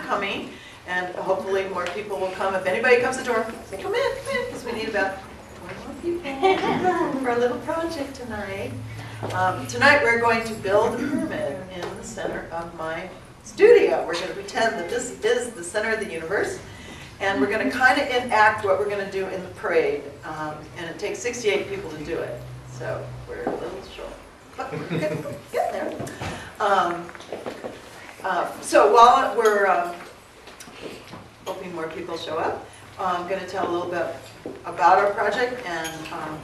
coming, and hopefully more people will come. If anybody comes to the door, say, come in, because we need about 20 more people for a little project tonight. Tonight we're going to build a pyramid in the center of my studio. We're going to pretend that this is the center of the universe, and we're going to kind of enact what we're going to do in the parade. And it takes 68 people to do it, so we're a little short. But we're getting there. So while we're hoping more people show up, I'm going to tell a little bit about our project and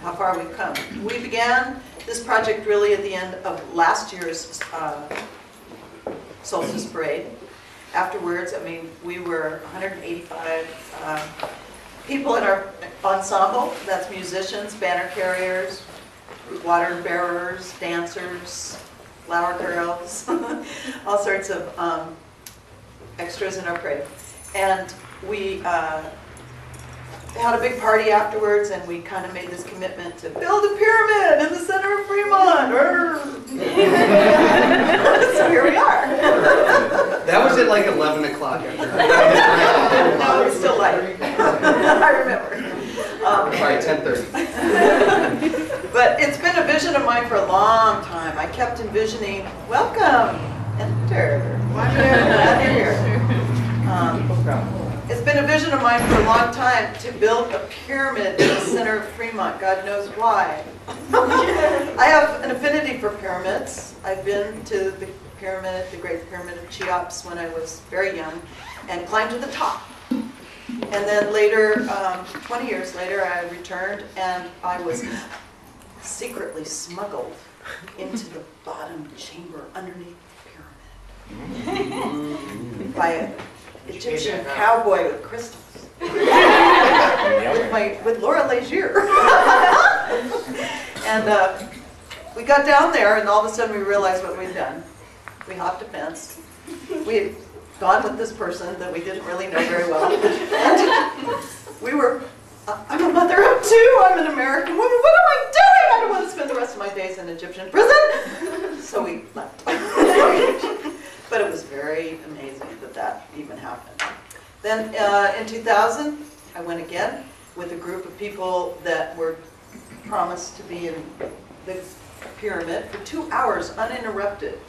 how far we've come. We began this project really at the end of last year's solstice parade. Afterwards, I mean, we were 185 people in our ensemble. That's musicians, banner carriers, water bearers, dancers, flower girls, all sorts of extras in our parade. And we had a big party afterwards, and we kind of made this commitment to build a pyramid in the center of Fremont. So here we are. That was at like 11 o'clock. No, it was still light. I remember. Sorry, 10:30. But it's been a vision of mine for a long time. I kept envisioning, welcome, enter. Glad you're here. It's been a vision of mine for a long time to build a pyramid in the center of Fremont. God knows why. I have an affinity for pyramids. I've been to the pyramid, the Great Pyramid of Cheops, when I was very young, and climbed to the top. And then later, 20 years later, I returned, and I was secretly smuggled into the bottom chamber underneath the pyramid by an Egyptian cowboy with crystals. with Laura Legier. And we got down there, and all of a sudden we realized what we'd done. We hopped a fence. We had gone with this person that we didn't really know very well. And we were, I'm a mother of two, I'm an American woman, what am I doing? I don't want to spend the rest of my days in Egyptian prison. So we left. But it was very amazing that that even happened. Then in 2000, I went again with a group of people that were promised to be in the pyramid for 2 hours uninterrupted.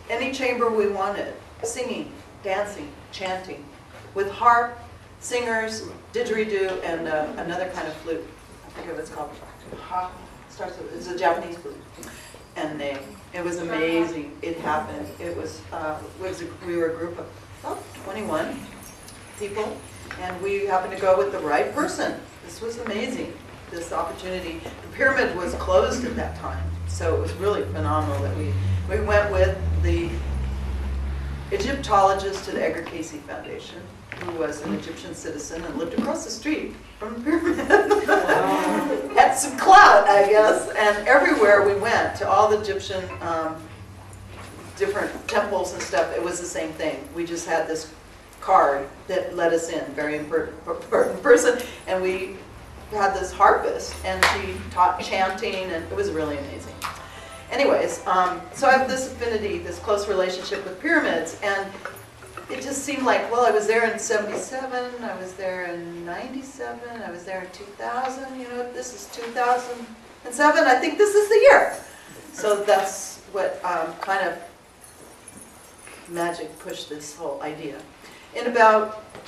Any chamber we wanted, singing, dancing, chanting, with harp, singers, didgeridoo, and another kind of flute. I forget what it's called. Ha, starts with, it's a Japanese flute. And it was amazing. It happened. It was, we were a group of about 21 people, and we happened to go with the right person. This was amazing, this opportunity. The pyramid was closed at that time, so it was really phenomenal that we went with the Egyptologist to the Edgar Cayce Foundation, who was an Egyptian citizen and lived across the street from the pyramid. Had some clout, I guess, and everywhere we went, to all the Egyptian different temples and stuff, it was the same thing. We just had this card that let us in, very important person, and we had this harpist, and she taught chanting, and it was really amazing. Anyways, so I have this affinity, this close relationship with pyramids, and it just seemed like, well, I was there in 77, I was there in 97, I was there in 2000, you know, this is 2007, I think this is the year. So that's what kind of magic pushed this whole idea.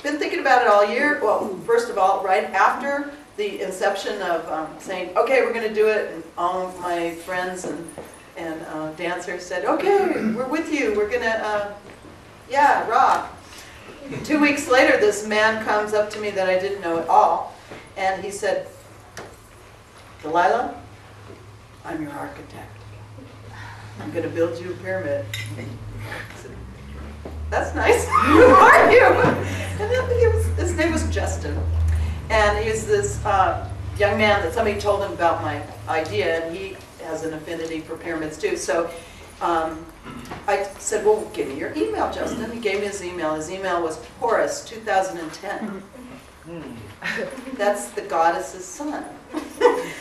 Been thinking about it all year. Well, first of all, right after the inception of saying, okay, we're going to do it, and all of my friends and dancers said, okay, we're with you, we're going to, yeah, rock. 2 weeks later, this man comes up to me that I didn't know at all, and he said, Delilah, I'm your architect. I'm going to build you a pyramid. I said, that's nice. Who are you? And then his name was Justin. And he's this young man that somebody told him about my idea, and he has an affinity for pyramids too. So I said, well, give me your email, Justin. He gave me his email. His email was Horus 2010. That's the goddess's son.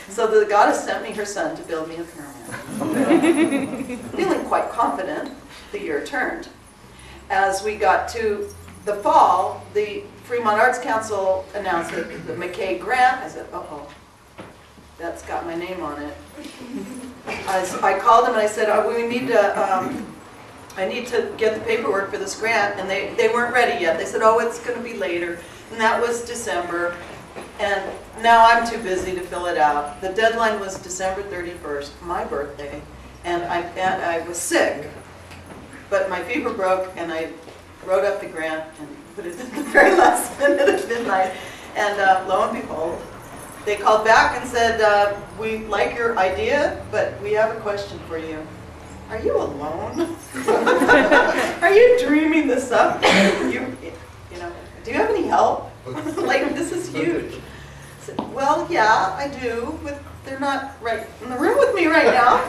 So the goddess sent me her son to build me a pyramid. Feeling quite confident, the year turned. As we got to the fall, the Fremont Arts Council announced the McKay grant. I said, uh-oh, that's got my name on it. I called them and I said, oh, we need to, I need to get the paperwork for this grant, and they weren't ready yet. They said, oh, it's going to be later, and that was December, and now I'm too busy to fill it out. The deadline was December 31st, my birthday, and I was sick, but my fever broke, and I wrote up the grant and put it at the very last minute at midnight, and lo and behold, they called back and said, we like your idea, but we have a question for you. Are you alone? Are you dreaming this up? You know, do you have any help? Like, this is huge. I said, well, yeah, I do, but they're not right in the room with me right now.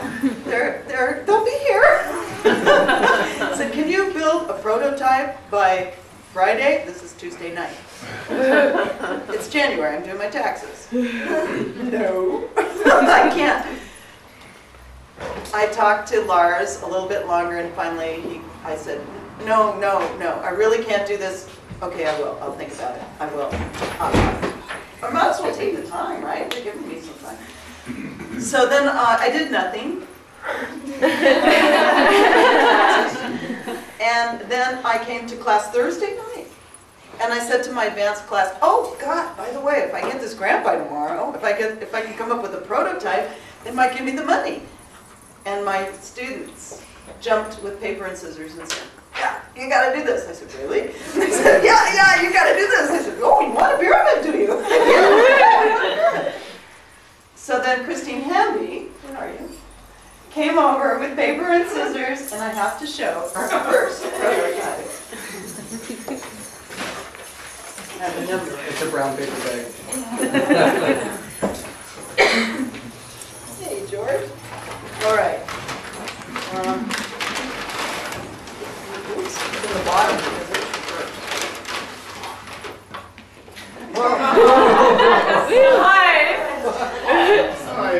They'll be here. I said, can you build a prototype by Friday? This is Tuesday night. It's January, I'm doing my taxes. No, I can't. I talked to Lars a little bit longer, and finally I said, no, I really can't do this. Okay, I will. I'll think about it. I will. I might as well take the time, right? They're giving me some time. So then I did nothing. And then I came to class Thursday night. And I said to my advanced class, oh God, by the way, if I get this grant by tomorrow, if I can come up with a prototype, they might give me the money. And my students jumped with paper and scissors and said, yeah, you got to do this. I said, really? And they said, yeah, you got to do this. I said, oh, you want a pyramid, do you? So then Christine Hamby, where are you, came over with paper and scissors, and I have to show our first prototype. I have a number. It's a brown paper bag. Hey, George. All right. Oops, it's in the bottom because it's the first.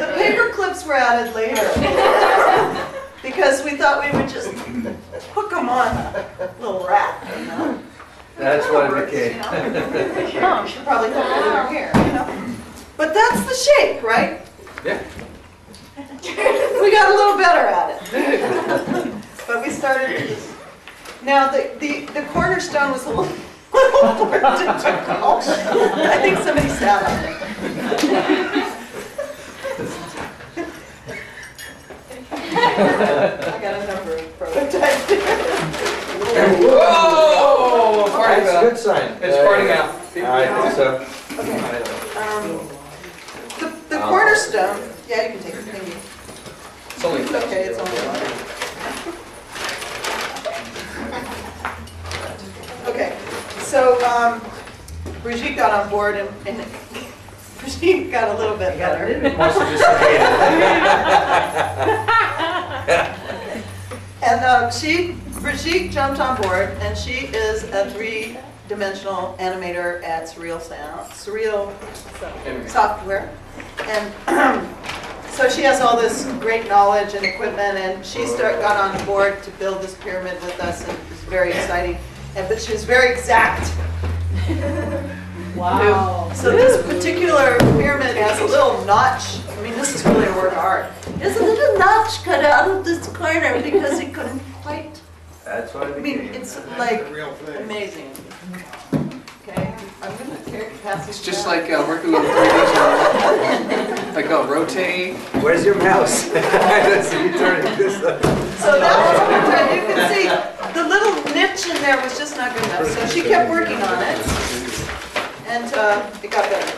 The paper clips were added later because we thought we would just hook them on a little wrap. You know? That's what it became. You know? You should probably hook it in your hair. You know? But that's the shape, right? Yeah. We got a little better at it. But we started with this. Now, the cornerstone was a little more difficult. I think somebody sat on it. I got a number of prototypes here. Whoa! Party That's a bell. good sign. It's parting out. I think so. Okay. The cornerstone, yeah, you can take it. Thank you. It's only Okay, it's only one. Okay, so Brigitte got on board, and Brigitte got a little bit better. More sophisticated. And Brigitte jumped on board, and she is a three-dimensional animator at Surreal Software. And so she has all this great knowledge and equipment, and she got on board to build this pyramid with us, and it was very exciting. But she was very exact. Wow. So this particular pyramid has a little notch. I mean, this is really a work of art. There's a little notch cut out of this corner because it couldn't quite. That's what I it mean, became. it's like amazing. Okay, I'm gonna pass this. It's just down. like working with 3D genre. Like rotate. Where's your mouse? I see you turning this up. So that was good. You can see the little niche in there was just not good enough. So she kept working on it, and it got better.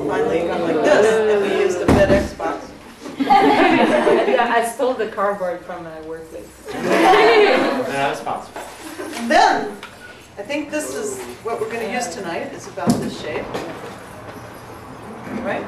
Finally, it got like this, and we used a FedEx box. Yeah, I stole the cardboard from my workplace. That's possible. And then, I think this is what we're going to use tonight. It's about this shape, right?